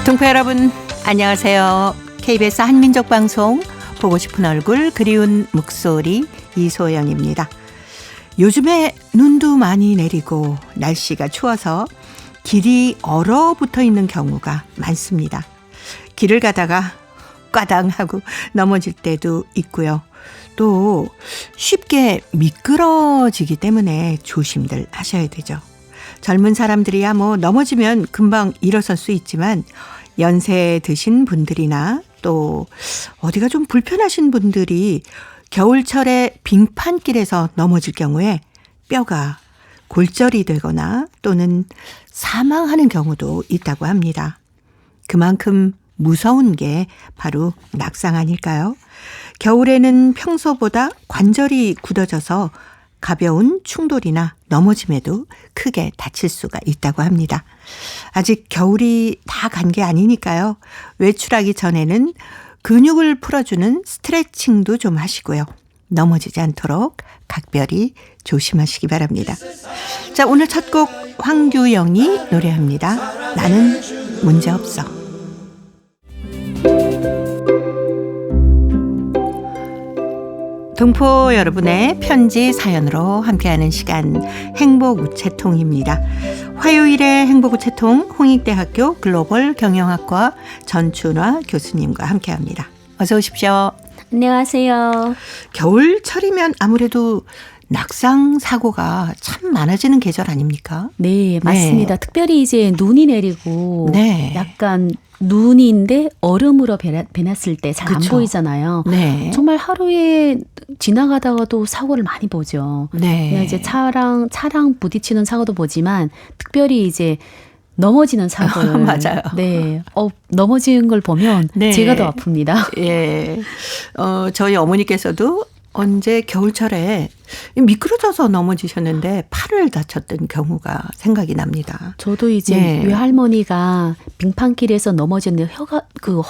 동포 여러분 안녕하세요. KBS 한민족 방송 보고 싶은 얼굴 그리운 목소리 이소영입니다. 요즘에 눈도 많이 내리고 날씨가 추워서 길이 얼어붙어 있는 경우가 많습니다. 길을 가다가 꽈당하고 넘어질 때도 있고요. 또 쉽게 미끄러지기 때문에 조심들 하셔야 되죠. 젊은 사람들이야 넘어지면 금방 일어설 수 있지만 연세 드신 분들이나 또 어디가 좀 불편하신 분들이 겨울철에 빙판길에서 넘어질 경우에 뼈가 골절이 되거나 또는 사망하는 경우도 있다고 합니다. 그만큼 무서운 게 바로 낙상 아닐까요? 겨울에는 평소보다 관절이 굳어져서 가벼운 충돌이나 넘어짐에도 크게 다칠 수가 있다고 합니다. 아직 겨울이 다 간 게 아니니까요. 외출하기 전에는 근육을 풀어주는 스트레칭도 좀 하시고요. 넘어지지 않도록 각별히 조심하시기 바랍니다. 자, 오늘 첫 곡 황규영이 노래합니다. 나는 문제없어. 동포 여러분의 편지 사연으로 함께하는 시간 행복우체통입니다. 화요일에 행복우체통 홍익대학교 글로벌 경영학과 전춘화 교수님과 함께합니다. 어서 오십시오. 안녕하세요. 겨울철이면 아무래도 낙상 사고가 참 많아지는 계절 아닙니까? 네, 맞습니다. 네. 특별히 이제 눈이 내리고 네. 약간 눈인데 얼음으로 배났을 때 잘 안 보이잖아요. 네. 정말 하루에 지나가다가도 사고를 많이 보죠. 네. 이제 차랑 부딪히는 사고도 보지만 특별히 이제 넘어지는 사고를 맞아요. 네, 넘어지는 걸 보면 네. 제가 더 아픕니다. 예, 저희 어머니께서도 언제 겨울철에 미끄러져서 넘어지셨는데 팔을 다쳤던 경우가 생각이 납니다. 저도 이제 네. 외할머니가 빙판길에서 넘어졌는데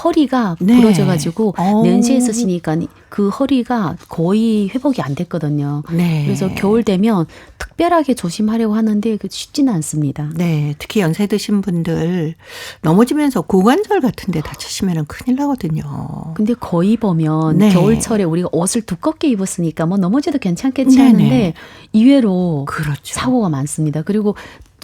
허리가 네. 부러져가지고 nen시에 있으시니까 그 허리가 거의 회복이 안 됐거든요. 네. 그래서 겨울 되면 특별하게 조심하려고 하는데 쉽지는 않습니다. 네, 특히 연세 드신 분들 넘어지면서 고관절 같은 데 다치시면 큰일 나거든요. 근데 거의 보면 네. 겨울철에 우리가 옷을 두껍게 입었으니까 넘어져도 괜찮겠지 네네. 하는데 의외로 그렇죠. 사고가 많습니다. 그리고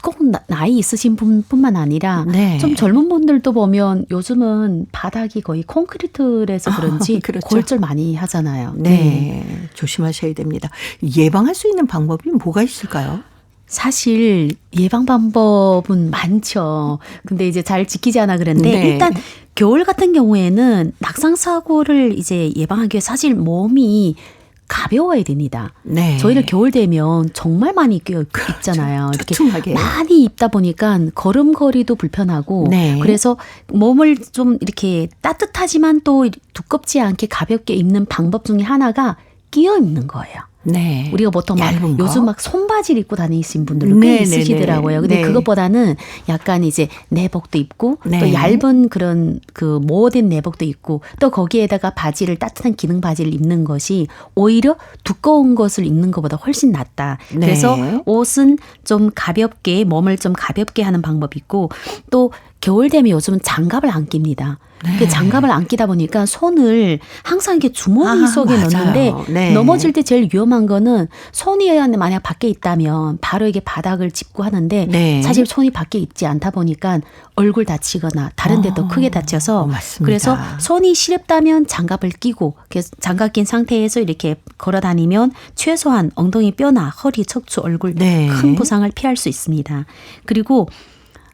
꼭 나이 있으신 분뿐만 아니라 네. 좀 젊은 분들도 보면 요즘은 바닥이 거의 콘크리트라서 그런지 그렇죠. 골절 많이 하잖아요. 네, 조심하셔야 됩니다. 예방할 수 있는 방법이 뭐가 있을까요? 사실 예방 방법은 많죠. 근데 이제 잘 지키지 않아 그런데 네. 일단 겨울 같은 경우에는 낙상 사고를 이제 예방하기 위해 사실 몸이 가벼워야 됩니다. 네. 저희는 겨울 되면 정말 많이 입잖아요. 이렇게 투툼하게. 많이 입다 보니까 걸음걸이도 불편하고 네. 그래서 몸을 좀 이렇게 따뜻하지만 또 두껍지 않게 가볍게 입는 방법 중에 하나가 끼어 입는 거예요. 네. 우리가 보통 얇은 거? 요즘 소매바지를 입고 다니시는 분들도 꽤 네네네. 있으시더라고요. 근데 네. 그것보다는 약간 이제 내복도 입고 네. 또 얇은 그런 모된 내복도 입고 또 거기에다가 바지를 따뜻한 기능 바지를 입는 것이 오히려 두꺼운 것을 입는 것보다 훨씬 낫다. 네. 그래서 옷은 좀 가볍게 몸을 좀 가볍게 하는 방법이 있고 또 겨울 되면 요즘은 장갑을 안 낍니다. 네. 그 장갑을 안 끼다 보니까 손을 항상 이렇게 주머니 속에 맞아요. 넣는데 네. 넘어질 때 제일 위험한 거는 손이 만약 밖에 있다면 바로 이게 바닥을 짚고 하는데 네. 사실 손이 밖에 있지 않다 보니까 얼굴 다치거나 다른 데 더 크게 다쳐서 맞습니다. 그래서 손이 시렵다면 장갑을 끼고 장갑 낀 상태에서 이렇게 걸어 다니면 최소한 엉덩이 뼈나 허리, 척추, 얼굴 네. 큰 부상을 피할 수 있습니다. 그리고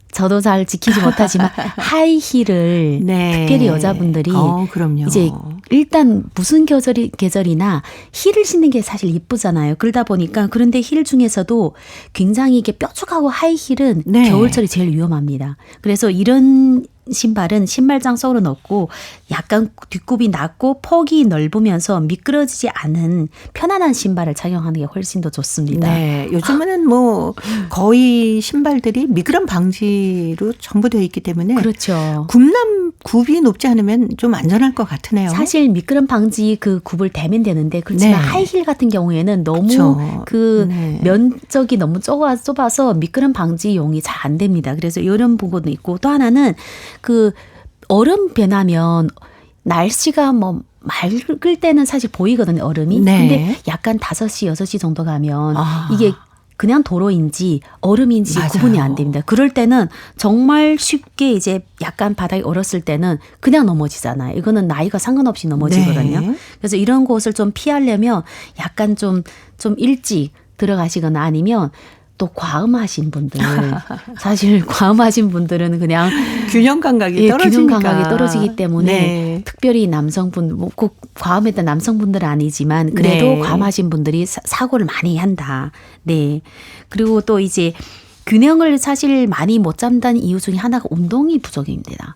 저도 잘 지키지 못하지만 하이힐을 네. 특별히 여자분들이 그럼요. 이제 일단 무슨 계절이나 힐을 신는 게 사실 이쁘잖아요. 그러다 보니까 그런데 힐 중에서도 굉장히 이게 뾰족하고 하이힐은 네. 겨울철이 제일 위험합니다. 그래서 이런 신발은 신발장 속으로 넣고 약간 뒷굽이 낮고 폭이 넓으면서 미끄러지지 않은 편안한 신발을 착용하는 게 훨씬 더 좋습니다. 네, 요즘에는 뭐 거의 신발들이 미끄럼 방지로 전부 되어 있기 때문에 그렇죠. 굽이 높지 않으면 좀 안전할 것 같으네요. 사실 미끄럼 방지 그 굽을 대면 되는데 그렇지만 네. 하이힐 같은 경우에는 너무 그렇죠. 그 네. 면적이 너무 좁아서 미끄럼 방지용이 잘 안 됩니다. 그래서 이런 부분도 있고 또 하나는 그 얼음 변하면 날씨가 뭐 맑을 때는 사실 보이거든요, 얼음이. 네. 근데 약간 5시, 6시 정도 가면 아. 이게 그냥 도로인지 얼음인지 맞아요. 구분이 안 됩니다. 그럴 때는 정말 쉽게 이제 약간 바닥이 얼었을 때는 그냥 넘어지잖아요. 이거는 나이가 상관없이 넘어지거든요. 네. 그래서 이런 곳을 좀 피하려면 약간 좀 일찍 들어가시거나 아니면 또 과음하신 분들, 사실 과음하신 분들은 그냥 균형 감각이 예, 떨어지니까. 균형 감각이 떨어지기 때문에 네. 특별히 남성분, 뭐 꼭 과음했던 남성분들은 아니지만 그래도 네. 과음하신 분들이 사고를 많이 한다. 네. 그리고 또 이제 균형을 사실 많이 못 잡는 이유 중에 하나가 운동이 부족입니다.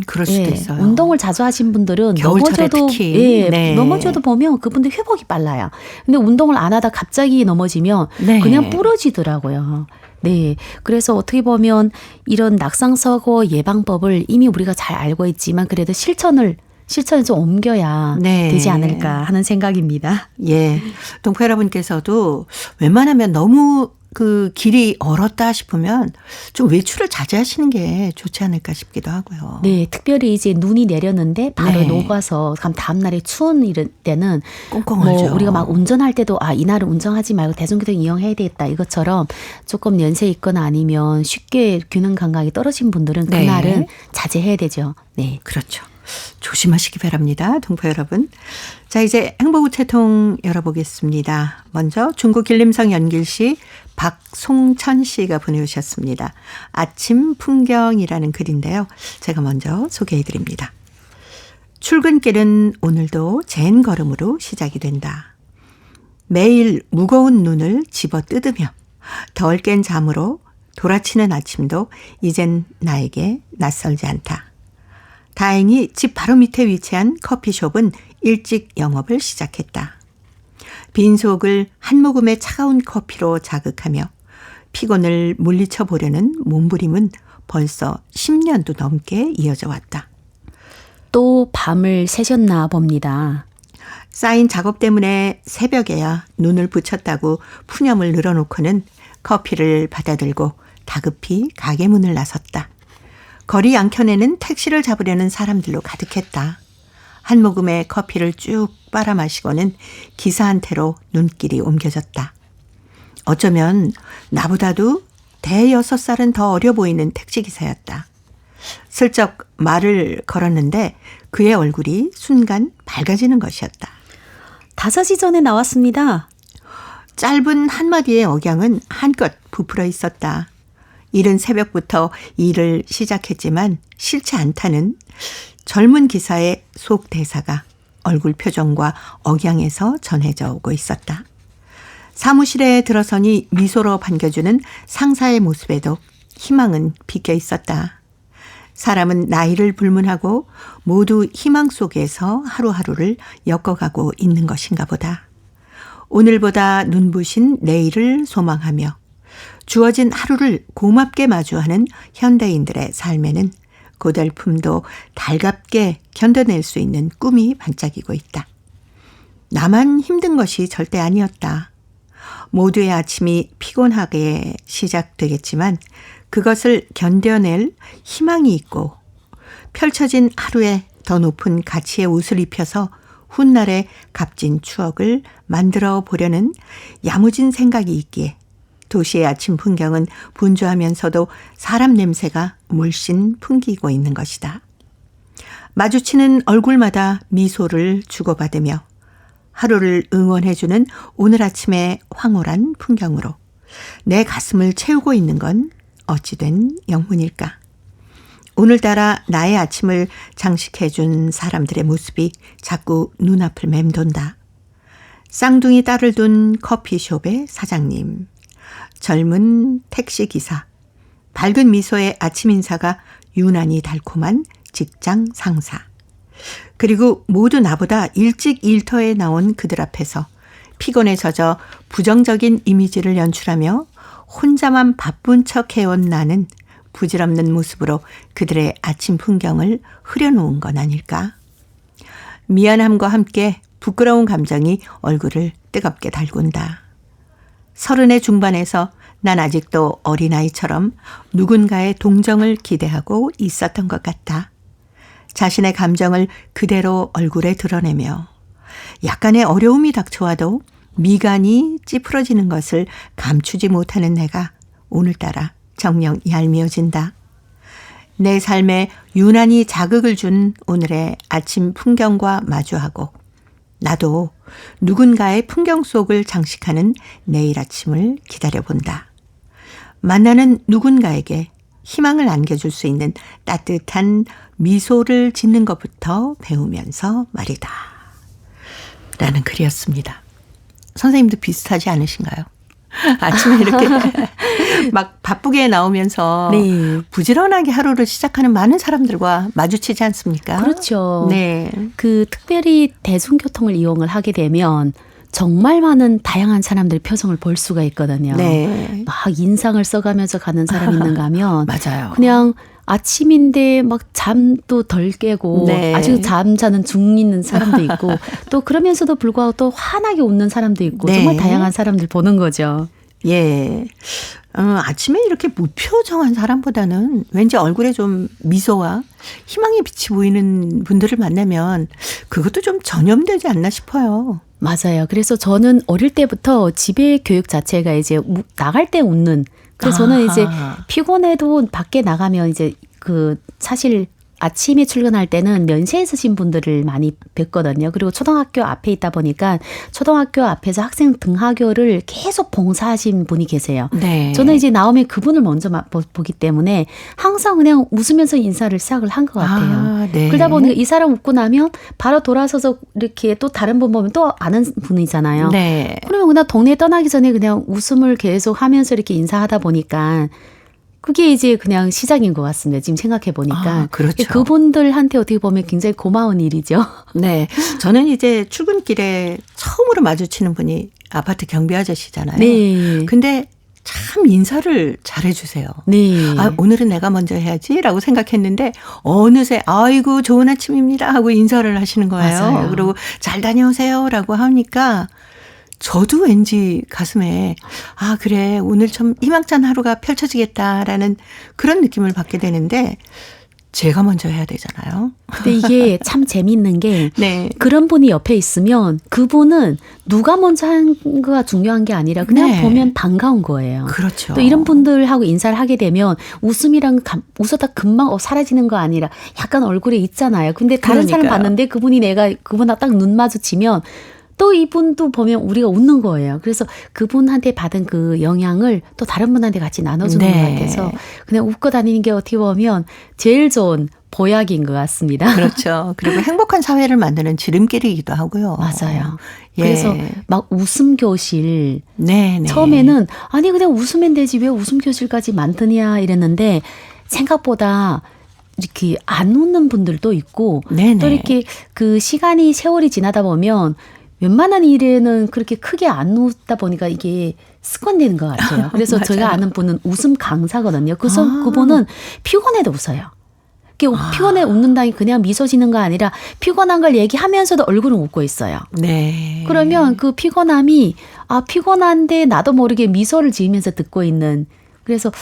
그럴 수도 예, 있어요. 운동을 자주 하신 분들은 겨울철에 넘어져도 특히. 예, 네. 넘어져도 보면 그분들 회복이 빨라요. 근데 운동을 안 하다 갑자기 넘어지면 네. 그냥 부러지더라고요. 네. 그래서 어떻게 보면 이런 낙상사고 예방법을 이미 우리가 잘 알고 있지만 그래도 실천을 좀 옮겨야 네. 되지 않을까 하는 생각입니다. 예. 동포 여러분께서도 웬만하면 너무 그 길이 얼었다 싶으면 좀 외출을 자제하시는 게 좋지 않을까 싶기도 하고요. 네, 특별히 이제 눈이 내렸는데 바로 네. 녹아서 그럼 다음 날에 추운 이럴 때는 꽁꽁얼죠. 뭐 우리가 막 운전할 때도 이날은 운전하지 말고 대중교통 이용해야 되겠다 이것처럼 조금 연세 있거나 아니면 쉽게 균형 감각이 떨어진 분들은 네. 그날은 자제해야 되죠. 네. 그렇죠. 조심하시기 바랍니다. 동포 여러분. 자, 이제 행복우체통 열어보겠습니다. 먼저 중국 길림성 연길시 박송천 씨가 보내오셨습니다. 아침 풍경이라는 글인데요. 제가 먼저 소개해드립니다. 출근길은 오늘도 젠 걸음으로 시작이 된다. 매일 무거운 눈을 집어 뜯으며 덜 깬 잠으로 돌아치는 아침도 이젠 나에게 낯설지 않다. 다행히 집 바로 밑에 위치한 커피숍은 일찍 영업을 시작했다. 빈속을 한 모금의 차가운 커피로 자극하며 피곤을 물리쳐 보려는 몸부림은 벌써 10년도 넘게 이어져 왔다. 또 밤을 새셨나 봅니다. 쌓인 작업 때문에 새벽에야 눈을 붙였다고 푸념을 늘어놓고는 커피를 받아들고 다급히 가게 문을 나섰다. 거리 양켠에는 택시를 잡으려는 사람들로 가득했다. 한 모금의 커피를 쭉 빨아 마시고는 기사한테로 눈길이 옮겨졌다. 어쩌면 나보다도 대여섯 살은 더 어려 보이는 택시기사였다. 슬쩍 말을 걸었는데 그의 얼굴이 순간 밝아지는 것이었다. 5시 전에 나왔습니다. 짧은 한마디의 억양은 한껏 부풀어 있었다. 이른 새벽부터 일을 시작했지만 싫지 않다는 젊은 기사의 속 대사가 얼굴 표정과 억양에서 전해져 오고 있었다. 사무실에 들어서니 미소로 반겨주는 상사의 모습에도 희망은 비껴 있었다. 사람은 나이를 불문하고 모두 희망 속에서 하루하루를 엮어가고 있는 것인가 보다. 오늘보다 눈부신 내일을 소망하며 주어진 하루를 고맙게 마주하는 현대인들의 삶에는 고달픔도 달갑게 견뎌낼 수 있는 꿈이 반짝이고 있다. 나만 힘든 것이 절대 아니었다. 모두의 아침이 피곤하게 시작되겠지만 그것을 견뎌낼 희망이 있고 펼쳐진 하루에 더 높은 가치의 옷을 입혀서 훗날의 값진 추억을 만들어 보려는 야무진 생각이 있기에 도시의 아침 풍경은 분주하면서도 사람 냄새가 물씬 풍기고 있는 것이다. 마주치는 얼굴마다 미소를 주고받으며 하루를 응원해주는 오늘 아침의 황홀한 풍경으로 내 가슴을 채우고 있는 건 어찌된 영문일까. 오늘따라 나의 아침을 장식해준 사람들의 모습이 자꾸 눈앞을 맴돈다. 쌍둥이 딸을 둔 커피숍의 사장님, 젊은 택시기사, 밝은 미소의 아침 인사가 유난히 달콤한 직장 상사, 그리고 모두 나보다 일찍 일터에 나온 그들 앞에서 피곤에 젖어 부정적인 이미지를 연출하며 혼자만 바쁜 척 해온 나는 부질없는 모습으로 그들의 아침 풍경을 흐려놓은 건 아닐까? 미안함과 함께 부끄러운 감정이 얼굴을 뜨겁게 달군다. 30의 중반에서 난 아직도 어린아이처럼 누군가의 동정을 기대하고 있었던 것 같다. 자신의 감정을 그대로 얼굴에 드러내며 약간의 어려움이 닥쳐와도 미간이 찌푸러지는 것을 감추지 못하는 내가 오늘따라 정녕 얄미워진다. 내 삶에 유난히 자극을 준 오늘의 아침 풍경과 마주하고 나도 누군가의 풍경 속을 장식하는 내일 아침을 기다려본다. 만나는 누군가에게 희망을 안겨줄 수 있는 따뜻한 미소를 짓는 것부터 배우면서 말이다. 라는 글이었습니다. 선생님도 비슷하지 않으신가요? 아침에 이렇게 막 바쁘게 나오면서 네. 부지런하게 하루를 시작하는 많은 사람들과 마주치지 않습니까? 그렇죠. 네. 그 특별히 대중교통을 이용을 하게 되면 정말 많은 다양한 사람들의 표정을 볼 수가 있거든요. 네. 막 인상을 써가면서 가는 사람이 있는가 하면 맞아요. 그냥 아침인데 막 잠도 덜 깨고 네. 아직 잠자는 중 있는 사람도 있고 또 그러면서도 불구하고 또 환하게 웃는 사람도 있고 네. 정말 다양한 사람들 보는 거죠. 예. 아침에 이렇게 무표정한 사람보다는 왠지 얼굴에 좀 미소와 희망의 빛이 보이는 분들을 만나면 그것도 좀 전염되지 않나 싶어요. 맞아요. 그래서 저는 어릴 때부터 지배 교육 자체가 이제 나갈 때 웃는. 그래서 저는 이제 피곤해도 밖에 나가면 이제 사실 아침에 출근할 때는 면세에 서신 분들을 많이 뵀거든요. 그리고 초등학교 앞에 있다 보니까 초등학교 앞에서 학생 등하교를 계속 봉사하신 분이 계세요. 네. 저는 이제 나오면 그분을 먼저 보기 때문에 항상 그냥 웃으면서 인사를 시작을 한 것 같아요. 네. 그러다 보니까 이 사람 웃고 나면 바로 돌아서서 이렇게 또 다른 분 보면 또 아는 분이잖아요. 네. 그러면 그냥 동네 떠나기 전에 그냥 웃음을 계속 하면서 이렇게 인사하다 보니까 그게 이제 그냥 시작인 것 같습니다. 지금 생각해 보니까. 그렇죠. 그분들한테 어떻게 보면 굉장히 고마운 일이죠. 네. 저는 이제 출근길에 처음으로 마주치는 분이 아파트 경비 아저씨잖아요. 네. 근데 참 인사를 잘해 주세요. 네. 아, 오늘은 내가 먼저 해야지라고 생각했는데 어느새 아이고 좋은 아침입니다 하고 인사를 하시는 거예요. 맞아요. 그리고 잘 다녀오세요라고 하니까 저도 왠지 가슴에 아 그래 오늘 좀 희망찬 하루가 펼쳐지겠다라는 그런 느낌을 받게 되는데 제가 먼저 해야 되잖아요. 근데 이게 참 재미있는 게 네. 그런 분이 옆에 있으면 그분은 누가 먼저 한 거가 중요한 게 아니라 그냥 네. 보면 반가운 거예요. 그렇죠. 또 이런 분들하고 인사를 하게 되면 웃음이랑 웃었다 금방 사라지는 거 아니라 약간 얼굴에 있잖아요. 근데 다른 사람 그러니까요. 봤는데 그분이 내가 그분하고 딱 눈 마주치면 또 이분도 보면 우리가 웃는 거예요. 그래서 그분한테 받은 그 영향을 또 다른 분한테 같이 나눠주는 네. 것 같아서 그냥 웃고 다니는 게 어떻게 보면 제일 좋은 보약인 것 같습니다. 그렇죠. 그리고 행복한 사회를 만드는 지름길이기도 하고요. 맞아요. 예. 그래서 막 웃음 교실 네, 네. 처음에는 아니 그냥 웃으면 되지 왜 웃음 교실까지 만드냐 이랬는데 생각보다 이렇게 안 웃는 분들도 있고 네네. 또 이렇게 그 시간이 세월이 지나다 보면 웬만한 일에는 그렇게 크게 안 웃다 보니까 이게 습관되는 것 같아요. 그래서 맞아요. 제가 아는 분은 웃음 강사거든요. 그래서 아. 그분은 피곤해도 웃어요. 피곤해 웃는다니 그냥 미소 지는 거 아니라 피곤한 걸 얘기하면서도 얼굴은 웃고 있어요. 네. 그러면 그 피곤함이 피곤한데 나도 모르게 미소를 지으면서 듣고 있는 그래서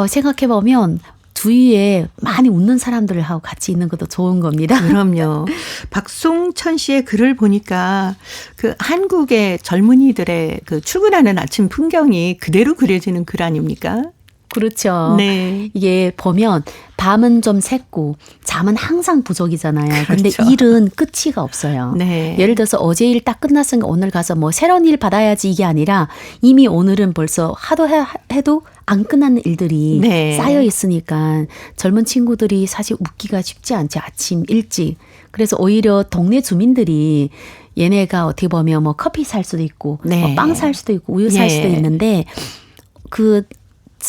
생각해 보면 주위에 많이 웃는 사람들하고 같이 있는 것도 좋은 겁니다. 그럼요. 박송천 씨의 글을 보니까 그 한국의 젊은이들의 그 출근하는 아침 풍경이 그대로 그려지는 글 아닙니까? 그렇죠. 네. 이게 보면 밤은 좀 샜고 잠은 항상 부족이잖아요. 근데 그렇죠. 일은 끝이가 없어요. 네. 예를 들어서 어제 일 딱 끝났으니까 오늘 가서 뭐 새로운 일 받아야지 이게 아니라 이미 오늘은 벌써 하도 해도 안 끝나는 일들이 네. 쌓여 있으니까 젊은 친구들이 사실 웃기가 쉽지 않죠. 아침 일찍. 그래서 오히려 동네 주민들이 얘네가 어떻게 보면 뭐 커피 살 수도 있고 네. 빵 살 수도 있고 우유 살 예. 수도 있는데 그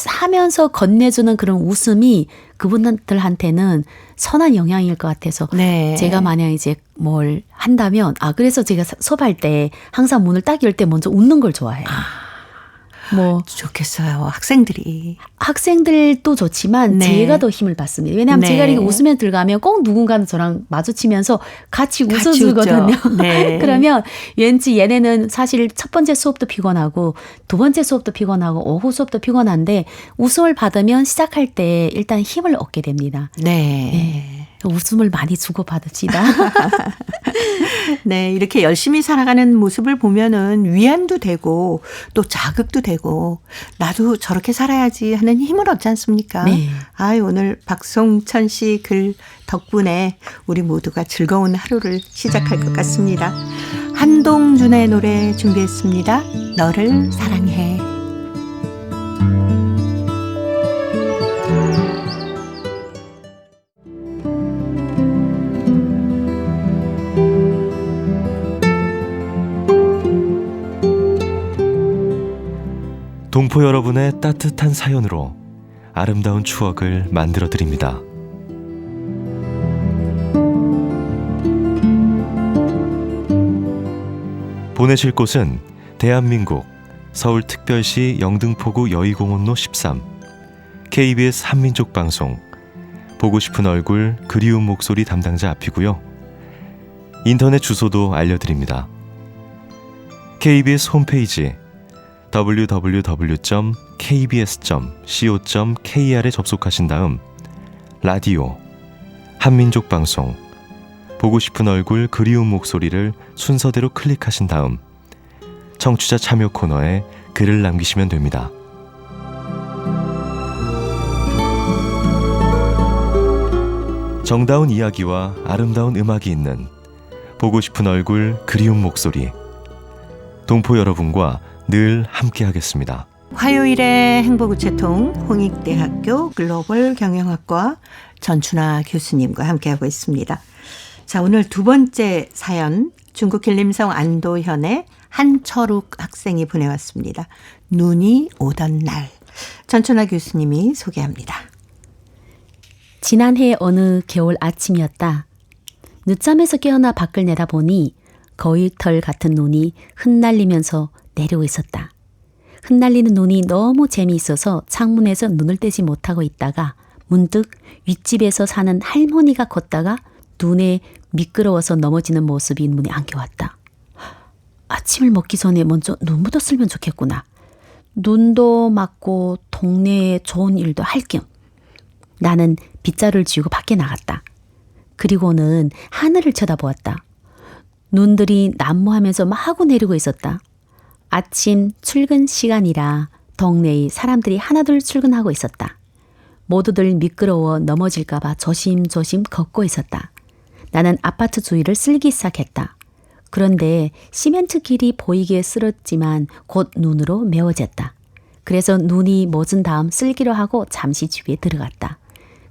하면서 건네주는 그런 웃음이 그분들한테는 선한 영향일 것 같아서 네. 제가 만약 이제 뭘 한다면 그래서 제가 수업할 때 항상 문을 딱 열 때 먼저 웃는 걸 좋아해요. 뭐 좋겠어요. 학생들이. 학생들도 좋지만 네. 제가 더 힘을 받습니다. 왜냐하면 네. 제가 이렇게 웃으며 들어가면 꼭 누군가는 저랑 마주치면서 같이 웃어주거든요. 네. 그러면 왠지 얘네는 사실 첫 번째 수업도 피곤하고 두 번째 수업도 피곤하고 오후 수업도 피곤한데 웃음을 받으면 시작할 때 일단 힘을 얻게 됩니다. 네. 웃음을 많이 주고받읍시다. 네, 이렇게 열심히 살아가는 모습을 보면은 위안도 되고 또 자극도 되고 나도 저렇게 살아야지 하는 힘을 얻지 않습니까? 네. 오늘 박송천 씨 글 덕분에 우리 모두가 즐거운 하루를 시작할 것 같습니다. 한동준의 노래 준비했습니다. 너를 사랑해. 동포 여러분의 따뜻한 사연으로 아름다운 추억을 만들어 드립니다. 보내실 곳은 대한민국 서울특별시 영등포구 여의공원로 13 KBS 한민족방송 보고 싶은 얼굴 그리운 목소리 담당자 앞이고요. 인터넷 주소도 알려드립니다. KBS 홈페이지 www.kbs.co.kr에 접속하신 다음 라디오, 한민족방송, 보고 싶은 얼굴 그리운 목소리를 순서대로 클릭하신 다음 청취자 참여 코너에 글을 남기시면 됩니다. 정다운 이야기와 아름다운 음악이 있는 보고 싶은 얼굴 그리운 목소리, 동포 여러분과 늘 함께하겠습니다. 화요일의 행복우체통 홍익대학교 글로벌 경영학과 전춘아 교수님과 함께하고 있습니다. 자, 오늘 두 번째 사연 중국 길림성 안도현의 한철욱 학생이 보내왔습니다. 눈이 오던 날. 전춘아 교수님이 소개합니다. 지난해 어느 겨울 아침이었다. 늦잠에서 깨어나 밖을 내다보니 거위털 같은 눈이 흩날리면서 내리고 있었다. 흩날리는 눈이 너무 재미있어서 창문에서 눈을 떼지 못하고 있다가 문득 윗집에서 사는 할머니가 걷다가 눈에 미끄러워서 넘어지는 모습이 눈에 안겨왔다. 아침을 먹기 전에 먼저 눈부터 쓸면 좋겠구나. 눈도 맞고 동네에 좋은 일도 할 겸. 나는 빗자루를 쥐고 밖에 나갔다. 그리고는 하늘을 쳐다보았다. 눈들이 난무하면서 마구 내리고 있었다. 아침 출근 시간이라 동네의 사람들이 하나둘 출근하고 있었다. 모두들 미끄러워 넘어질까 봐 조심조심 걷고 있었다. 나는 아파트 주위를 쓸기 시작했다. 그런데 시멘트 길이 보이게 쓸었지만 곧 눈으로 메워졌다. 그래서 눈이 멎은 다음 쓸기로 하고 잠시 집에 들어갔다.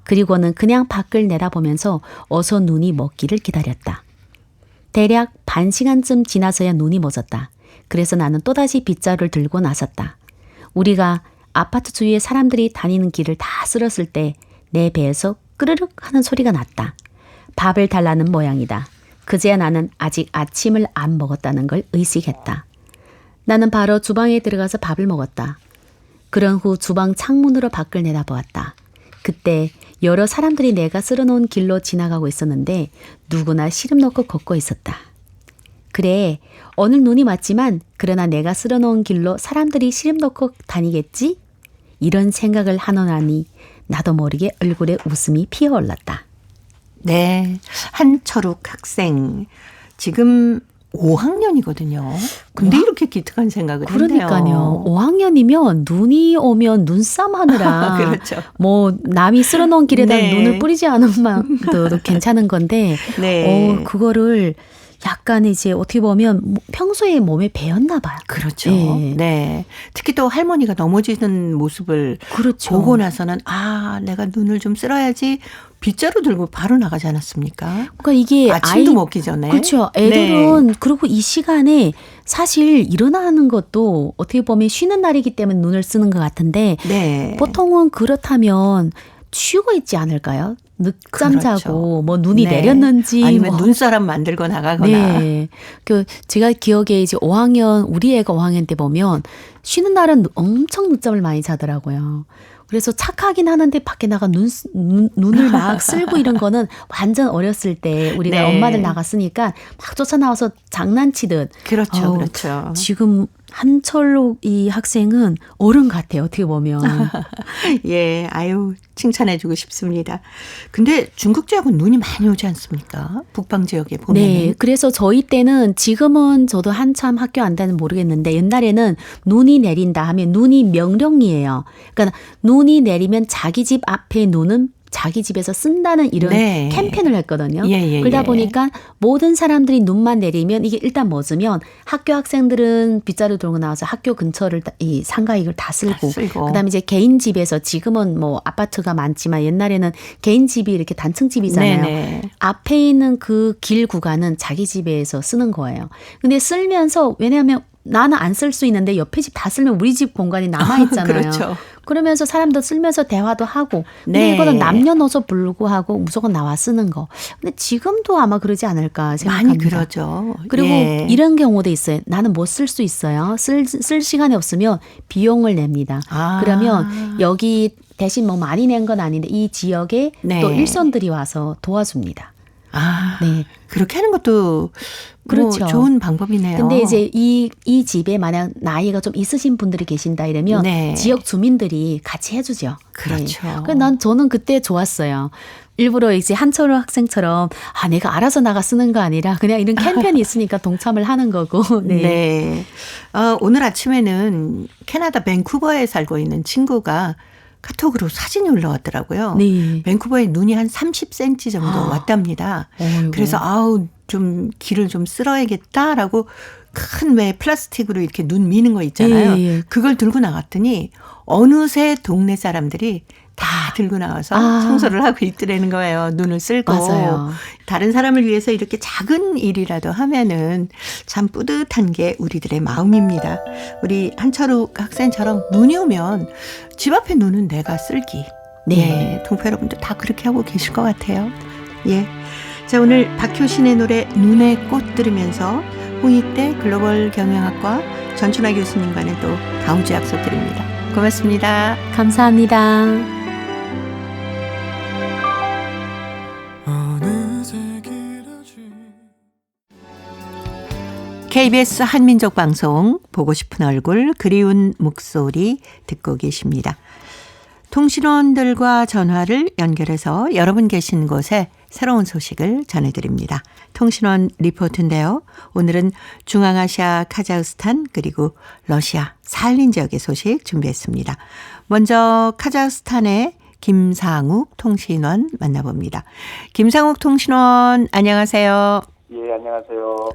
그리고는 그냥 밖을 내다보면서 어서 눈이 먹기를 기다렸다. 대략 반 시간쯤 지나서야 눈이 멎었다. 그래서 나는 또다시 빗자루를 들고 나섰다. 우리가 아파트 주위에 사람들이 다니는 길을 다 쓸었을 때 내 배에서 ቅ르륵 하는 소리가 났다. 밥을 달라는 모양이다. 그제야 나는 아직 아침을 안 먹었다는 걸 의식했다. 나는 바로 주방에 들어가서 밥을 먹었다. 그런 후 주방 창문으로 밖을 내다보았다. 그때 여러 사람들이 내가 쓸어놓은 길로 지나가고 있었는데 누구나 시름 놓고 걷고 있었다. 그래, 오늘 눈이 맞지만 그러나 내가 쓸어놓은 길로 사람들이 시름 놓고 다니겠지? 이런 생각을 하노라니 나도 모르게 얼굴에 웃음이 피어올랐다. 네, 한철욱 학생. 지금 5학년이거든요. 근데 이렇게 기특한 생각을 했네요. 그러니까요. 5학년이면 눈이 오면 눈싸움 하느라 그렇죠. 뭐 남이 쓸어놓은 길에다 네. 눈을 뿌리지 않으면 괜찮은 건데 네. 그거를 약간 이제 어떻게 보면 평소에 몸에 배었나 봐요. 그렇죠. 네. 네. 특히 또 할머니가 넘어지는 모습을 그렇죠. 보고 나서는 내가 눈을 좀 쓸어야지 빗자루 들고 바로 나가지 않았습니까? 그러니까 이게 아침도 먹기 전에. 그렇죠. 애들은 그리고 이 시간에 사실 일어나는 것도 어떻게 보면 쉬는 날이기 때문에 눈을 쓰는 것 같은데 네. 보통은 그렇다면 쉬고 있지 않을까요? 늦잠 그렇죠. 자고 뭐 눈이 네. 내렸는지 아니면 뭐 눈사람 만들고 나가거나. 네. 제가 기억에 이제 5학년, 우리 애가 5학년 때 보면 쉬는 날은 엄청 늦잠을 많이 자더라고요. 그래서 착하긴 하는데 밖에 나가 눈을 막 쓸고 이런 거는 완전 어렸을 때 우리가 네. 엄마들 나갔으니까 막 쫓아나와서 장난치듯. 그렇죠, 어우, 그렇죠. 지금 한철록 이 학생은 어른 같아요. 어떻게 보면. 예, 아유, 칭찬해주고 싶습니다. 근데 중국 지역은 눈이 많이 오지 않습니까? 북방 지역에 보면은. 네. 그래서 저희 때는 지금은 저도 한참 학교 안 다는 모르겠는데 옛날에는 눈이 내린다 하면 눈이 명령이에요. 그러니까 눈이 내리면 자기 집 앞에 눈은 자기 집에서 쓴다는 이런 네. 캠페인을 했거든요. 예. 그러다 보니까 모든 사람들이 눈만 내리면 이게 일단 뭐냐면 학교 학생들은 빗자루 들고 나와서 학교 근처를 이 상가이걸 다 쓸고 그다음에 이제 개인 집에서 지금은 뭐 아파트가 많지만 옛날에는 개인 집이 이렇게 단층 집이잖아요. 네네. 앞에 있는 그 길 구간은 자기 집에서 쓰는 거예요. 근데 쓸면서 왜냐하면 나는 안 쓸 수 있는데 옆에 집 다 쓸면 우리 집 공간이 남아있잖아요. 그렇죠. 그러면서 사람도 쓸면서 대화도 하고. 근데 네. 이거는 남녀노소 불구하고 무조건 나와 쓰는 거. 근데 지금도 아마 그러지 않을까 생각합니다. 많이 그러죠. 그리고 예. 이런 경우도 있어요. 나는 못 쓸 수 있어요. 쓸 시간이 없으면 비용을 냅니다. 아. 그러면 여기 대신 뭐 많이 낸 건 아닌데 이 지역에 네. 또 일손들이 와서 도와줍니다. 아, 네. 그렇게 하는 것도 그렇죠. 뭐 좋은 방법이네요. 근데 이제 이 집에 만약 나이가 좀 있으신 분들이 계신다 이러면 네. 지역 주민들이 같이 해주죠. 그렇죠. 네. 그래서 저는 그때 좋았어요. 일부러 이제 한철호 학생처럼 내가 알아서 나가 쓰는 거 아니라 그냥 이런 캠페인이 있으니까 동참을 하는 거고. 네. 네. 오늘 아침에는 캐나다 밴쿠버에 살고 있는 친구가 카톡으로 사진이 올라왔더라고요. 네. 밴쿠버에 눈이 한 30cm 정도 왔답니다. 어이구. 그래서 좀 길을 좀 쓸어야겠다라고 큰 왜 플라스틱으로 이렇게 눈 미는 거 있잖아요. 예. 그걸 들고 나갔더니 어느새 동네 사람들이 다 들고 나와서 청소를 하고 있더라는 거예요. 눈을 쓸고. 맞아요. 다른 사람을 위해서 이렇게 작은 일이라도 하면은 참 뿌듯한 게 우리들의 마음입니다. 우리 한철욱 학생처럼 눈이 오면 집 앞에 눈은 내가 쓸기. 네. 동포 여러분들 다 그렇게 하고 계실 것 같아요. 예. 자, 오늘 박효신의 노래 눈의 꽃 들으면서 홍익대 글로벌 경영학과 전춘하 교수님과는 또 다음 주에 약속드립니다. 고맙습니다. 감사합니다. KBS 한민족 방송 보고 싶은 얼굴 그리운 목소리 듣고 계십니다. 통신원들과 전화를 연결해서 여러분 계신 곳에 새로운 소식을 전해드립니다. 통신원 리포트인데요. 오늘은 중앙아시아 카자흐스탄 그리고 러시아 살린 지역의 소식 준비했습니다. 먼저 카자흐스탄의 김상욱 통신원 만나봅니다. 김상욱 통신원 안녕하세요. 예, 안녕하세요.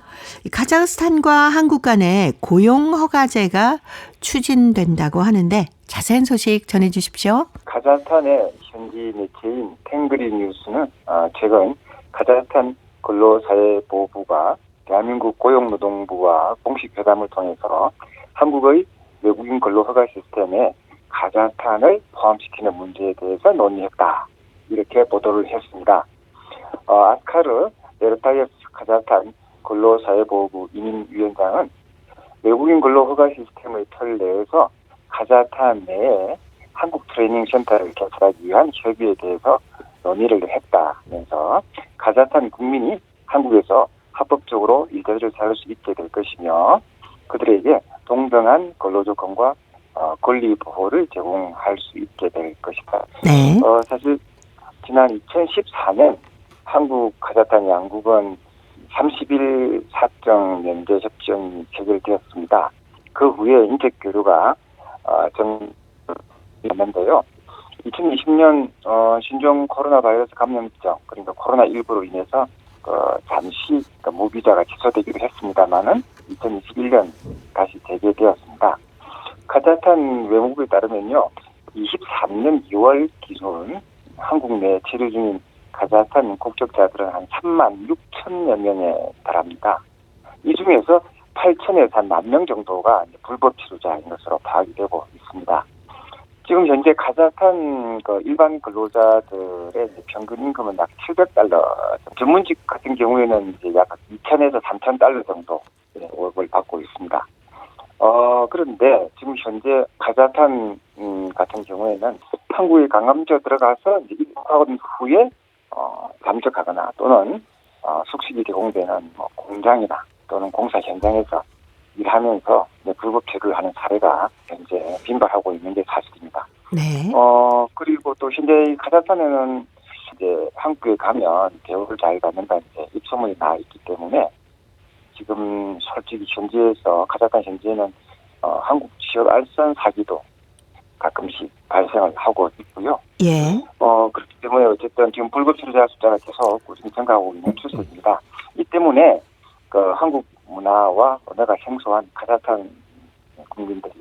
카자흐스탄과 한국 간의 고용 허가제가 추진된다고 하는데 자세한 소식 전해 주십시오. 카자흐스탄의 현지 매체인 탱그리 뉴스는 최근 카자흐스탄 근로사회보호부가 대한민국 고용노동부와 공식 회담을 통해서 한국의 외국인 근로허가 시스템에 카자흐스탄을 포함시키는 문제에 대해서 논의했다. 이렇게 보도를 했습니다. 아스카르 에르타예스 카자흐스탄 근로사회보호부 이민위원장은 외국인 근로허가 시스템의 틀 내에서 카자흐스탄 내에 한국 트레이닝 센터를 개설하기 위한 협의에 대해서 논의를 했다면서 카자흐스탄 국민이 한국에서 합법적으로 일자리를 찾을 수 있게 될 것이며 그들에게 동등한 근로조건과 권리 보호를 제공할 수 있게 될 것이다. 네. 사실 지난 2014년 한국 카자흐스탄 양국은 30일 사정 면제 협정이 체결되었습니다. 그 후에 인적 교류가 정했는데요. 2020년 신종 코로나 바이러스 감염병 그러니까 코로나19로 인해서 잠시 무비자가 취소되기도 했습니다만은 2021년 다시 재개되었습니다. 카자흐스탄 외무부에 따르면요, 23년 2월 기준 한국 내 체류 중인 카자흐스탄 국적자들은 한 3만 6천여 명에 달합니다. 이 중에서 8천에서 한 1만 명 정도가 불법 체류자인 것으로 파악이 되고 있습니다. 지금 현재 카자흐스탄 그 일반 근로자들의 이제 평균 임금은 약 700달러, 전문직 같은 경우에는 이제 약 2,000에서 3,000달러 정도 월급을 받고 있습니다. 그런데 지금 현재 카자흐스탄 같은 경우에는 한국에 관광지에 들어가서 이제 입국한 후에 잠적하거나 또는 숙식이 제공되는 뭐 공장이나 또는 공사 현장에서 일하면서 불법 체류를 하는 사례가 현재 빈발하고 있는 게 사실입니다. 네. 그리고 또 현재 카자흐스탄에는 이제 한국에 가면 대우를 잘 받는다 이제 입소문이 나 있기 때문에 지금 솔직히 현지에서 카자흐스탄 현지에는 한국 취업 알선 사기도 가끔씩 발생을 하고 있고요. 예. 그렇기 때문에 어쨌든 지금 불법 체류자 숫자가 계속 꾸준히 증가하고 있는 추세입니다. 이 때문에 그 한국 문화와 언어가 생소한 카자흐스탄 국민들이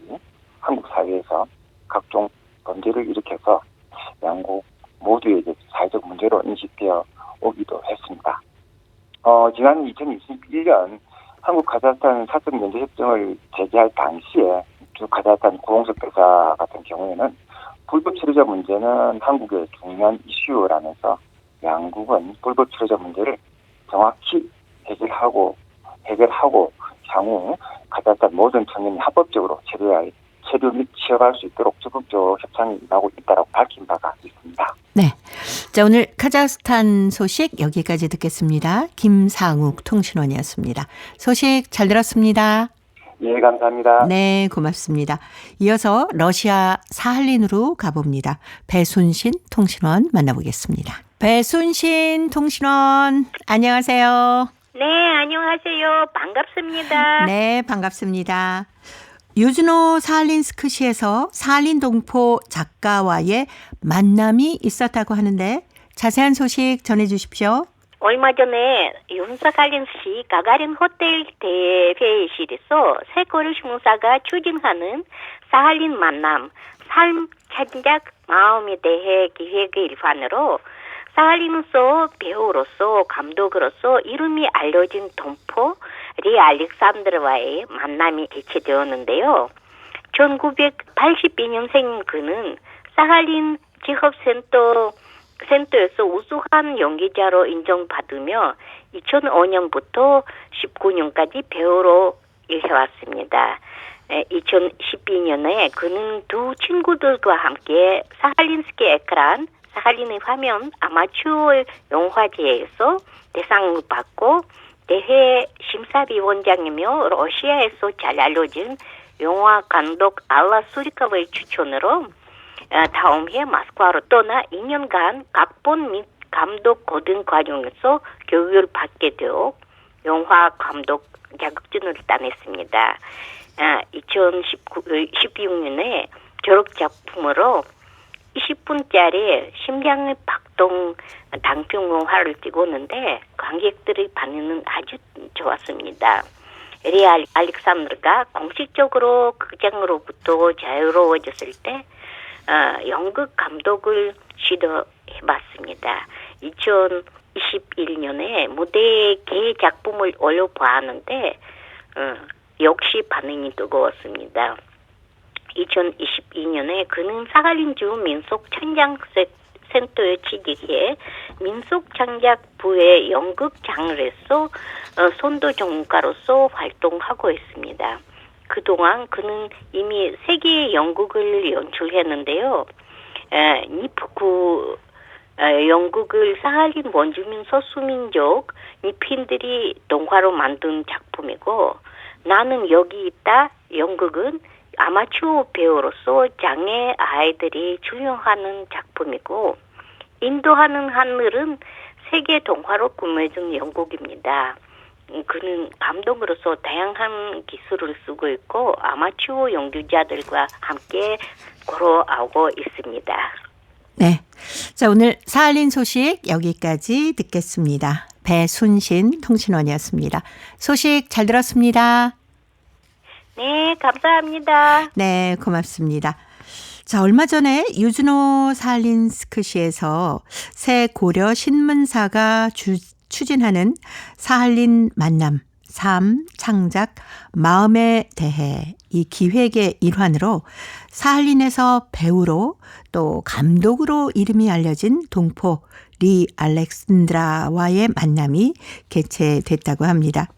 한국 사회에서 각종 범죄를 일으켜서 양국 모두에게 사회적 문제로 인식되어 오기도 했습니다. 지난 2021년 한국 카자흐스탄 사적 면제 협정을 제기할 당시에 주 카자흐스탄 구홍석 대사 같은 경우에는 불법 체류자 문제는 한국의 중요한 이슈라면서 양국은 불법 체류자 문제를 정확히 해결하고 향후 카자흐스탄 모든 청년이 합법적으로 체류 및 취업할 수 있도록 적극적으로 협상이 나고 있다고 밝힌 바가 있습니다. 네. 자, 오늘 카자흐스탄 소식 여기까지 듣겠습니다. 김상욱 통신원이었습니다. 소식 잘 들었습니다. 예, 감사합니다. 네, 고맙습니다. 이어서 러시아 사할린으로 가봅니다. 배순신 통신원 만나보겠습니다. 배순신 통신원, 안녕하세요. 네, 안녕하세요. 반갑습니다. 네, 반갑습니다. 유즈노 사할린스크시에서 사할린 동포 작가와의 만남이 있었다고 하는데 자세한 소식 전해주십시오. 얼마 전에 윤사칼린시 가가린 호텔 대회실에서 세코르 신문사가 추진하는 사할린 만남, 삶 창작 마음에 대해 기획의 일환으로 사할린에서 배우로서 감독으로서 이름이 알려진 동포 리 알렉산드르와의 만남이 개최되었는데요. 1982년생 그는 사할린 직업센터에서 우수한 연기자로 인정받으며 2005년부터 19년까지 배우로 일해왔습니다. 2012년에 그는 두 친구들과 함께 사할린스키 에크란, 사할린의 화면 아마추어 영화제에서 대상을 받고 대회 심사위원장이며 러시아에서 잘 알려진 영화 감독 알라 수리카의 추천으로 다음 해 모스크바로 떠나 2년간 각본 및 감독 고등 과정에서 교육을 받게 되어 영화 감독 자격증을 따냈습니다. 2016년에 졸업 작품으로 20분짜리 심장의 박동 단편 영화를 찍었는데 관객들의 반응은 아주 좋았습니다. 리 알렉산드르가 공식적으로 극장으로부터 자유로워졌을 때 연극 감독을 시도해봤습니다. 2021년에 무대에 개 작품을 올려보았는데 역시 반응이 뜨거웠습니다. 2022년에 그는 사할린주 민속창작센터에 취직해 민속창작부의 연극 장르에서 선도 전문가로서 활동하고 있습니다. 그동안 그는 이미 세 개의 연극을 연출했는데요. 니프구 연극을 사할린 원주민 소수민족 니핀들이 동화로 만든 작품이고 나는 여기 있다 연극은 아마추어 배우로서 장애 아이들이 출연하는 작품이고 인도하는 하늘은 세계 동화로 꾸며진 연극입니다. 그는 감독으로서 다양한 기술을 쓰고 있고 아마추어 연기자들과 함께 걸어오고 있습니다. 네. 자, 오늘 사할린 소식 여기까지 듣겠습니다. 배순신 통신원이었습니다. 소식 잘 들었습니다. 네, 감사합니다. 네, 고맙습니다. 자, 얼마 전에 유즈노 사할린스크시에서 새 고려 신문사가 추진하는 사할린 만남, 삶, 창작, 마음에 대해 이 기획의 일환으로 사할린에서 배우로 또 감독으로 이름이 알려진 동포 리 알렉산드라와의 만남이 개최됐다고 합니다.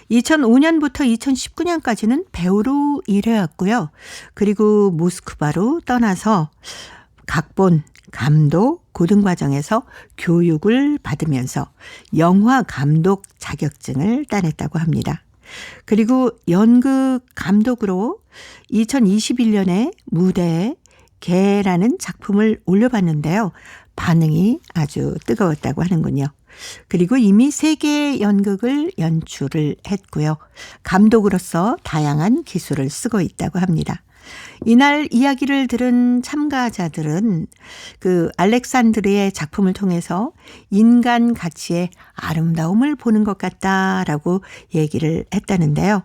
2005년부터 2019년까지는 배우로 일해왔고요. 그리고 모스크바로 떠나서 각본, 감독, 고등과정에서 교육을 받으면서 영화 감독 자격증을 따냈다고 합니다. 그리고 연극 감독으로 2021년에 무대에 개라는 작품을 올려봤는데요. 반응이 아주 뜨거웠다고 하는군요. 그리고 이미 3개의 연극을 연출을 했고요. 감독으로서 다양한 기술을 쓰고 있다고 합니다. 이날 이야기를 들은 참가자들은 그 알렉산드르의 작품을 통해서 인간 가치의 아름다움을 보는 것 같다라고 얘기를 했다는데요.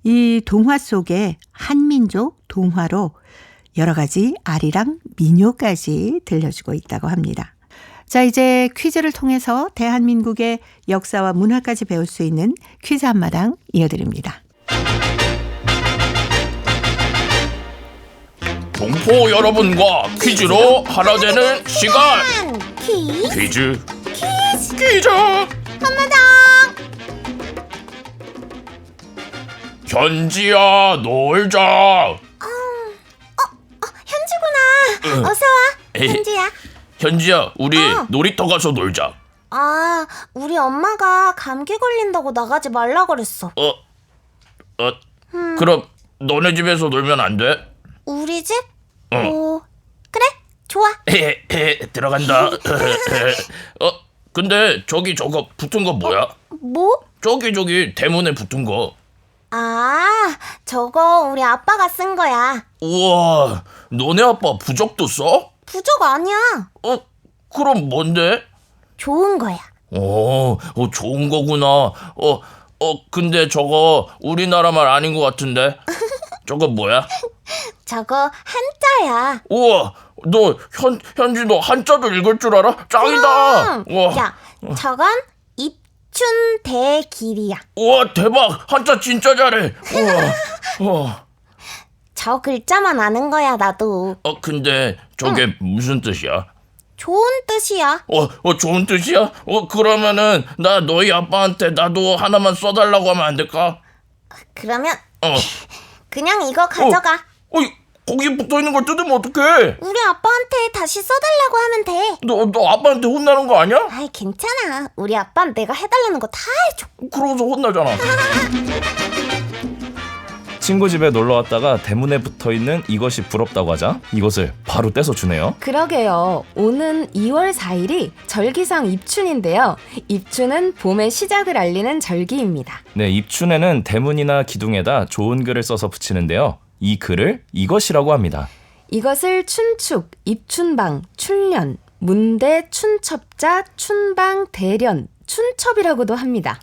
이 동화 속에 한민족 동화로 여러 가지 아리랑 민요까지 들려주고 있다고 합니다. 자, 이제 퀴즈를 통해서 대한민국의 역사와 문화까지 배울 수 있는 퀴즈 한마당 이어드립니다. 동포 여러분과 퀴즈로 하나 되는 시간. 퀴즈. 한마당. 현지야, 놀자. 현지구나. 어서 와. 현지야. 현지야, 우리 놀이터 가서 놀자. 아, 우리 엄마가 감기 걸린다고 나가지 말라 그랬어. 그럼 너네 집에서 놀면 안 돼? 우리 집? 그래, 좋아. 들어간다. 근데 저기 저거 붙은 거 뭐야? 뭐? 저기 대문에 붙은 거. 아, 저거 우리 아빠가 쓴 거야. 우와, 너네 아빠 부적도 써? 부적 아니야. 그럼 뭔데? 좋은 거야. 좋은 거구나. 근데 저거 우리나라 말 아닌 것 같은데. 저거 뭐야? 저거 한자야. 우와, 너 현지 너 한자도 읽을 줄 알아? 짱이다. 우와. 야, 저건 입춘대길이야. 우와, 대박. 한자 진짜 잘해. 우와. 저 글자만 아는 거야, 나도. 근데 저게 무슨 뜻이야? 좋은 뜻이야. 좋은 뜻이야? 그러면은 나 너희 아빠한테 나도 하나만 써달라고 하면 안 될까? 그러면 그냥 이거 가져가. 거기 붙어있는 걸 뜯으면 어떡해? 우리 아빠한테 다시 써달라고 하면 돼. 너 아빠한테 혼나는 거 아니야? 아이, 괜찮아. 우리 아빠는 내가 해달라는 거 다 해줘. 그러고서 혼나잖아. 친구 집에 놀러 왔다가 대문에 붙어있는 이것이 부럽다고 하자 이것을 바로 떼서 주네요. 그러게요. 오는 2월 4일이 절기상 입춘인데요. 입춘은 봄의 시작을 알리는 절기입니다. 네, 입춘에는 대문이나 기둥에다 좋은 글을 써서 붙이는데요. 이 글을 이것이라고 합니다. 이것을 춘축, 입춘방, 춘련, 문대, 춘첩자, 춘방, 대련, 춘첩이라고도 합니다.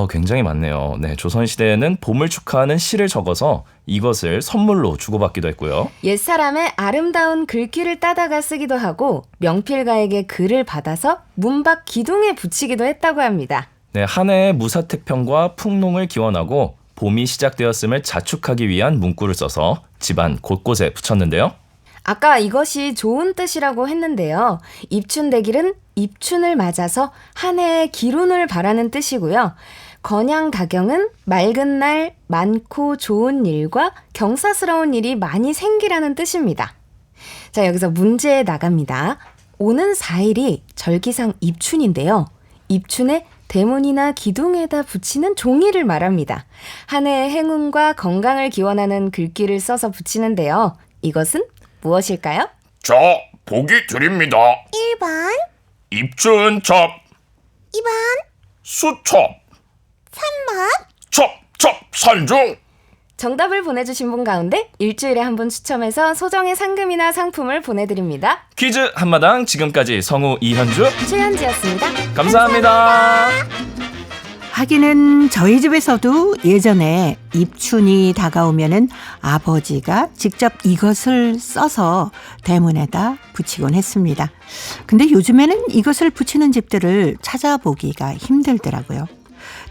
굉장히 많네요. 네, 조선시대에는 봄을 축하하는 시를 적어서 이것을 선물로 주고받기도 했고요. 옛사람의 아름다운 글귀를 따다가 쓰기도 하고 명필가에게 글을 받아서 문 밖 기둥에 붙이기도 했다고 합니다. 네, 한 해의 무사태평과 풍농을 기원하고 봄이 시작되었음을 자축하기 위한 문구를 써서 집안 곳곳에 붙였는데요. 아까 이것이 좋은 뜻이라고 했는데요. 입춘대길은 입춘을 맞아서 한 해의 기운을 바라는 뜻이고요. 건양다경은 맑은 날 많고 좋은 일과 경사스러운 일이 많이 생기라는 뜻입니다. 자, 여기서 문제 나갑니다. 오는 4일이 절기상 입춘인데요. 입춘에 대문이나 기둥에다 붙이는 종이를 말합니다. 한 해의 행운과 건강을 기원하는 글귀를 써서 붙이는데요. 이것은 무엇일까요? 자, 보기 드립니다. 1번, 입춘첩, 2번, 수첩, 3번. 첩, 산중. 정답을 보내주신 분 가운데 일주일에 한 분 추첨해서 소정의 상금이나 상품을 보내드립니다. 퀴즈 한마당 지금까지 성우 이현주 최현지였습니다. 감사합니다. 하기는 저희 집에서도 예전에 입춘이 다가오면은 아버지가 직접 이것을 써서 대문에다 붙이곤 했습니다. 근데 요즘에는 이것을 붙이는 집들을 찾아보기가 힘들더라고요.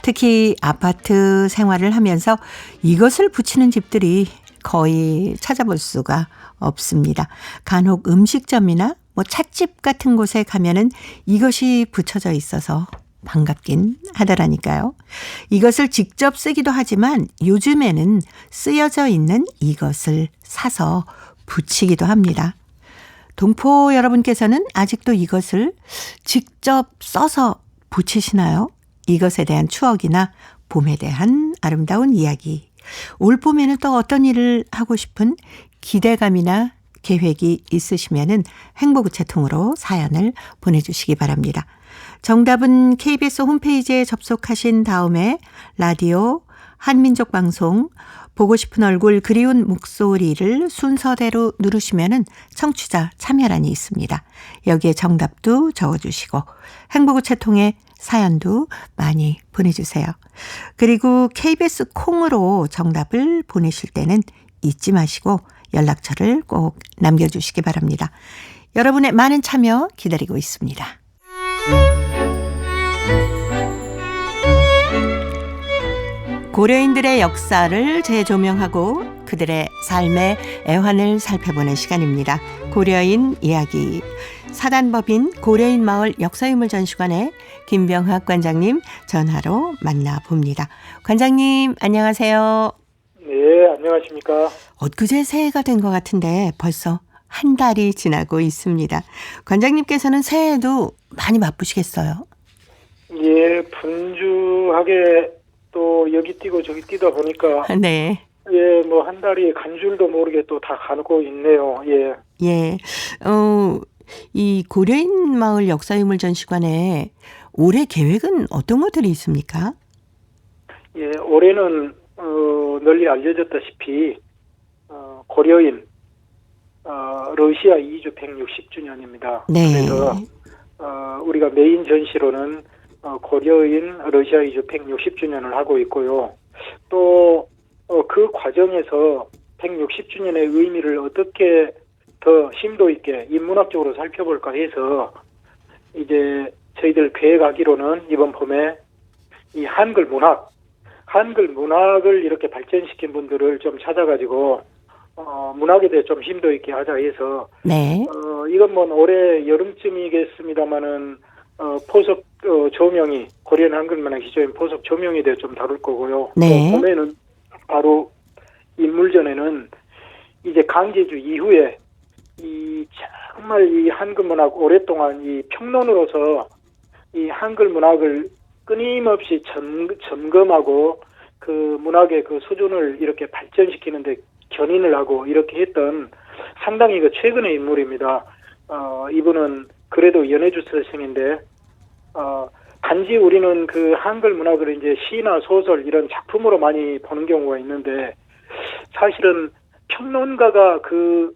특히 아파트 생활을 하면서 이것을 붙이는 집들이 거의 찾아볼 수가 없습니다. 간혹 음식점이나 찻집 같은 곳에 가면은 이것이 붙여져 있어서 반갑긴 하더라니까요. 이것을 직접 쓰기도 하지만 요즘에는 쓰여져 있는 이것을 사서 붙이기도 합니다. 동포 여러분께서는 아직도 이것을 직접 써서 붙이시나요? 이것에 대한 추억이나 봄에 대한 아름다운 이야기. 올 봄에는 또 어떤 일을 하고 싶은 기대감이나 계획이 있으시면은 행복우체통으로 사연을 보내주시기 바랍니다. 정답은 KBS 홈페이지에 접속하신 다음에 라디오 한민족방송 보고 싶은 얼굴 그리운 목소리를 순서대로 누르시면은 청취자 참여란이 있습니다. 여기에 정답도 적어주시고 행복우체통에 사연도 많이 보내주세요. 그리고 KBS 콩으로 정답을 보내실 때는 잊지 마시고 연락처를 꼭 남겨주시기 바랍니다. 여러분의 많은 참여 기다리고 있습니다. 고려인들의 역사를 재조명하고 그들의 삶의 애환을 살펴보는 시간입니다. 고려인 이야기. 사단법인 고려인마을 역사유물전시관의 김병학 관장님 전화로 만나봅니다. 관장님 안녕하세요. 네, 안녕하십니까. 엊그제 새해가 된 것 같은데 벌써 한 달이 지나고 있습니다. 관장님께서는 새해에도 많이 바쁘시겠어요? 예, 분주하게 또 여기 뛰고 저기 뛰다 보니까 네. 예, 뭐 한 달이 간 줄도 모르게 또 다 가고 있네요. 예. 예. 이 고려인 마을 역사유물전시관에 올해 계획은 어떤 것들이 있습니까? 예, 올해는 널리 알려졌다시피 고려인 러시아 이주 160주년입니다. 네. 그래서 우리가 메인 전시로는 고려인 러시아 이주 160주년을 하고 있고요. 또 그 과정에서 160주년의 의미를 어떻게 더 심도 있게 인문학적으로 살펴볼까 해서 이제 저희들 계획하기로는 이번 봄에 이 한글 문학을 이렇게 발전시킨 분들을 좀 찾아가지고 문학에 대해 좀 심도 있게 하자 해서 네. 이건 뭐 올해 여름쯤이겠습니다마는 포석 조명이 고려인 한글문학 기조인 포석 조명에 대해 좀 다룰 거고요. 네. 또 봄에는 바로 인물전에는 이제 강제주 이후에 이 정말 이 한글문학 오랫동안 이 평론으로서 이 한글문학을 끊임없이 점검하고 그 문학의 그 수준을 이렇게 발전시키는데 견인을 하고 이렇게 했던 상당히 그 최근의 인물입니다. 이분은 그래도 연해주 선생인데 단지 우리는 그 한글 문학을 이제 시나 소설 이런 작품으로 많이 보는 경우가 있는데 사실은 평론가가 그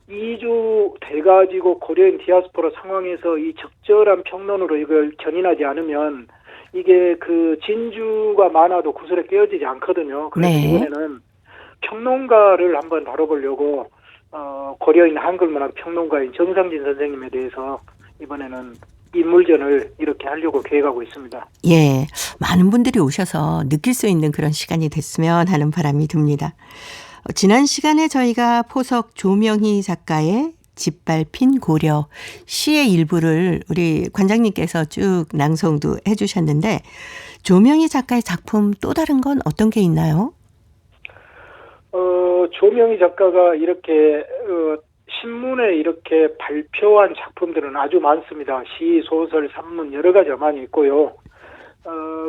이주돼가지고 고려인 디아스포라 상황에서 이 적절한 평론으로 이걸 견인하지 않으면 이게 그 진주가 많아도 구슬에 깨어지지 않거든요. 그래서 네. 이번에는 평론가를 한번 다뤄보려고 고려인 한글문학 평론가인 정상진 선생님에 대해서 이번에는 인물전을 이렇게 하려고 계획하고 있습니다. 예, 많은 분들이 오셔서 느낄 수 있는 그런 시간이 됐으면 하는 바람이 듭니다. 지난 시간에 저희가 포석 조명희 작가의 짓밟힌 고려 시의 일부를 우리 관장님께서 쭉 낭송도 해주셨는데 조명희 작가의 작품 또 다른 건 어떤 게 있나요? 조명희 작가가 이렇게 신문에 이렇게 발표한 작품들은 아주 많습니다. 시, 소설, 산문 여러 가지가 많이 있고요.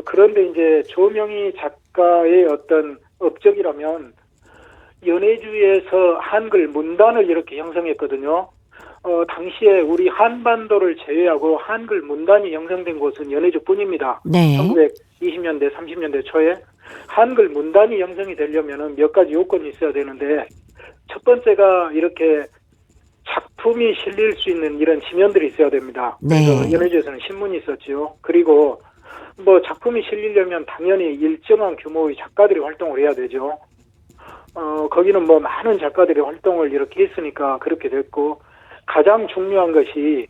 그런데 이제 조명희 작가의 어떤 업적이라면 연해주에서 한글 문단을 이렇게 형성했거든요. 당시에 우리 한반도를 제외하고 한글 문단이 형성된 곳은 연해주뿐입니다. 네. 1920년대, 30년대 초에 한글 문단이 형성이 되려면 몇 가지 요건이 있어야 되는데 첫 번째가 이렇게 작품이 실릴 수 있는 이런 지면들이 있어야 됩니다. 네. 그래서 연해주에서는 신문이 있었지요. 그리고 뭐 작품이 실리려면 당연히 일정한 규모의 작가들이 활동을 해야 되죠. 거기는 뭐 많은 작가들이 활동을 이렇게 했으니까 그렇게 됐고 가장 중요한 것이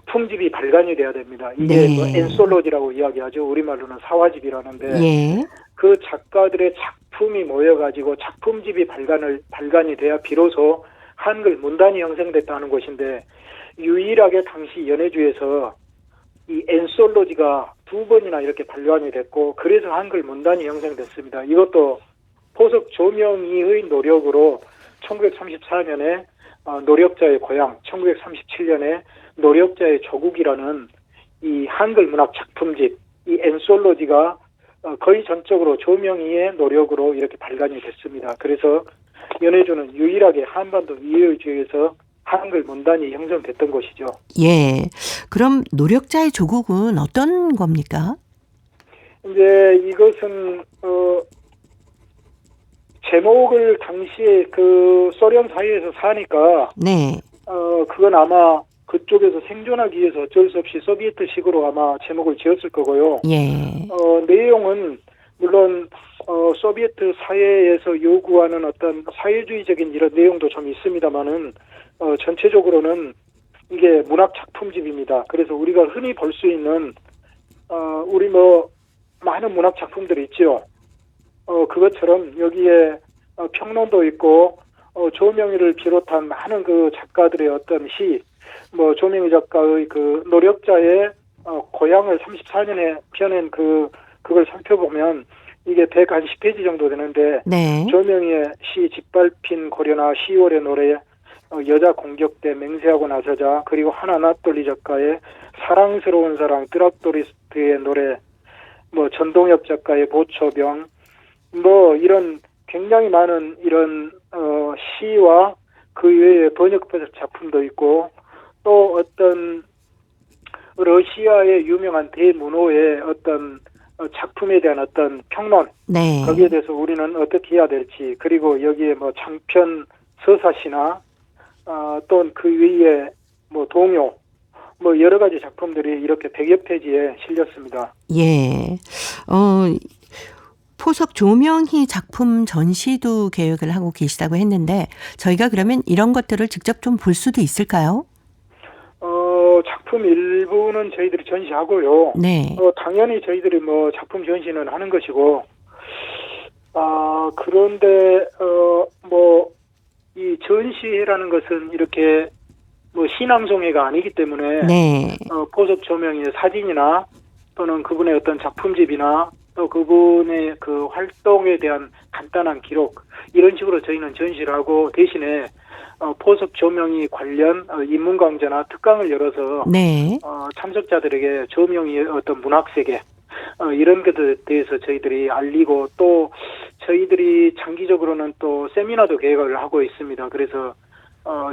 작품집이 발간이 돼야 됩니다. 이게 네. 뭐 엔솔로지라고 이야기하죠. 우리말로는 사화집이라는데 예. 그 작가들의 작품이 모여가지고 작품집이 발간이 돼야 비로소 한글 문단이 형성됐다는 것인데 유일하게 당시 연해주에서 이 엔솔로지가 2번이나 이렇게 발간이 됐고 그래서 한글 문단이 형성됐습니다. 이것도 포석 조명희의 노력으로 1934년에 노력자의 고향, 1937년에 노력자의 조국이라는 이 한글 문학 작품집, 이 엔솔로지가 거의 전적으로 조명희의 노력으로 이렇게 발간이 됐습니다. 그래서 연해주는 유일하게 한반도 이해의 지역에서 한글 문단이 형성됐던 것이죠. 예. 그럼 노력자의 조국은 어떤 겁니까? 이제 이것은 제목을 당시에 그 소련 사회에서 사니까 네. 그건 아마 그쪽에서 생존하기 위해서 어쩔 수 없이 소비에트식으로 아마 제목을 지었을 거고요. 예. 내용은 물론 소비에트 사회에서 요구하는 어떤 사회주의적인 이런 내용도 좀 있습니다만은 전체적으로는 이게 문학 작품집입니다. 그래서 우리가 흔히 볼 수 있는 우리 뭐 많은 문학 작품들이 있죠. 그것처럼 여기에 평론도 있고 조명희를 비롯한 많은 그 작가들의 어떤 시, 뭐 조명희 작가의 그 노력자의 고향을 34년에 펴낸 그걸 살펴보면 이게 110페이지 정도 되는데 네. 조명희의 시 짓밟힌 고려나 10월의 노래, 여자 공격대 맹세하고 나서자, 그리고 하나나돌리 작가의 사랑스러운 사랑, 드락도리스트의 노래, 뭐 전동엽 작가의 보초병, 뭐 이런 굉장히 많은 이런 시와 그 외에 번역 작품도 있고 또 어떤 러시아의 유명한 대문호의 어떤 작품에 대한 어떤 평론, 네. 거기에 대해서 우리는 어떻게 해야 될지, 그리고 여기에 뭐 장편 서사시나 또는 그 위에 뭐 동요, 뭐 여러 가지 작품들이 이렇게 100여 페이지에 실렸습니다. 예. 포석 조명희 작품 전시도 계획을 하고 계시다고 했는데 저희가 그러면 이런 것들을 직접 좀 볼 수도 있을까요? 작품 일부는 저희들이 전시하고요. 네. 당연히 저희들이 뭐 작품 전시는 하는 것이고, 그런데 뭐 이 전시회라는 것은 이렇게 뭐 시낭송회가 아니기 때문에 네. 포석 조명의 사진이나 또는 그분의 어떤 작품집이나 또 그분의 그 활동에 대한 간단한 기록, 이런 식으로 저희는 전시를 하고, 대신에 포석 조명이 관련 인문 강좌나 특강을 열어서 네. 참석자들에게 조명의 어떤 문학 세계 이런 것에 대해서 저희들이 알리고, 또 저희들이 장기적으로는 또 세미나도 계획을 하고 있습니다. 그래서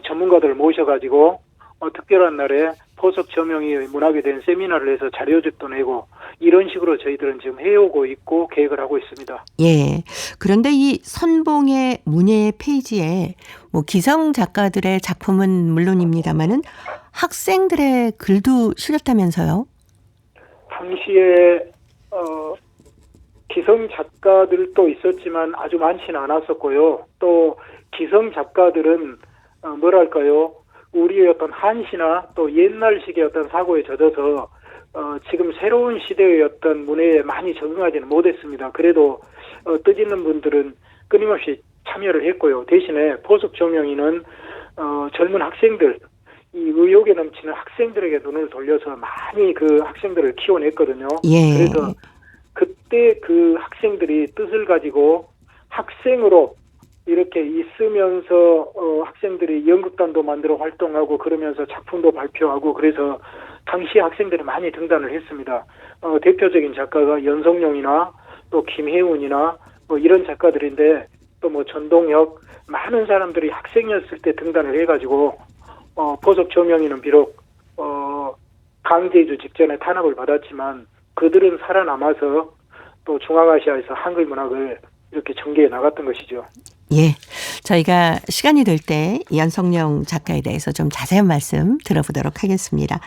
전문가들을 모셔가지고 특별한 날에 포석 조명의 문학에 대한 세미나를 해서 자료집도 내고, 이런 식으로 저희들은 지금 해오고 있고 계획을 하고 있습니다. 예. 그런데 이 선봉의 문예 페이지에 뭐 기성 작가들의 작품은 물론입니다만은 학생들의 글도 실렸다면서요? 당시에 기성 작가들도 있었지만 아주 많지는 않았었고요. 또 기성 작가들은 뭐랄까요, 우리의 어떤 한시나 또 옛날식의 어떤 사고에 젖어서 지금 새로운 시대의 어떤 문화에 많이 적응하지는 못했습니다. 그래도 뜻있는 분들은 끊임없이 참여를 했고요. 대신에 포석 조명희는 젊은 학생들, 이 의욕에 넘치는 학생들에게 눈을 돌려서 많이 그 학생들을 키워냈거든요. 예. 그래서 그때 그 학생들이 뜻을 가지고 학생으로 이렇게 있으면서 학생들이 연극단도 만들어 활동하고 그러면서 작품도 발표하고, 그래서 당시 학생들이 많이 등단을 했습니다. 대표적인 작가가 연성룡이나 또 김혜운이나 뭐 이런 작가들인데, 또 뭐 전동혁, 많은 사람들이 학생이었을 때 등단을 해가지고 포석 조명희는 비록 강제이주 직전에 탄압을 받았지만 그들은 살아남아서 또 중앙아시아에서 한글 문학을 이렇게 전개해 나갔던 것이죠. 예. 저희가 시간이 될 때 연성룡 작가에 대해서 좀 자세한 말씀 들어보도록 하겠습니다.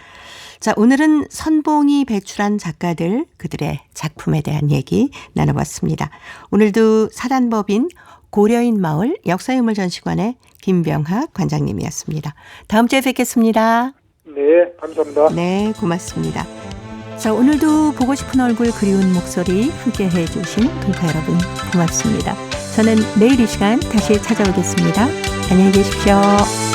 자, 오늘은 선봉이 배출한 작가들, 그들의 작품에 대한 얘기 나눠봤습니다. 오늘도 사단법인 고려인 마을 역사유물전시관의 김병학 관장님이었습니다. 다음 주에 뵙겠습니다. 네. 네, 감사합니다. 네, 고맙습니다. 자, 오늘도 보고 싶은 얼굴 그리운 목소리 함께 해주신 동포 여러분 고맙습니다. 저는 내일 이 시간 다시 찾아오겠습니다. 안녕히 계십시오.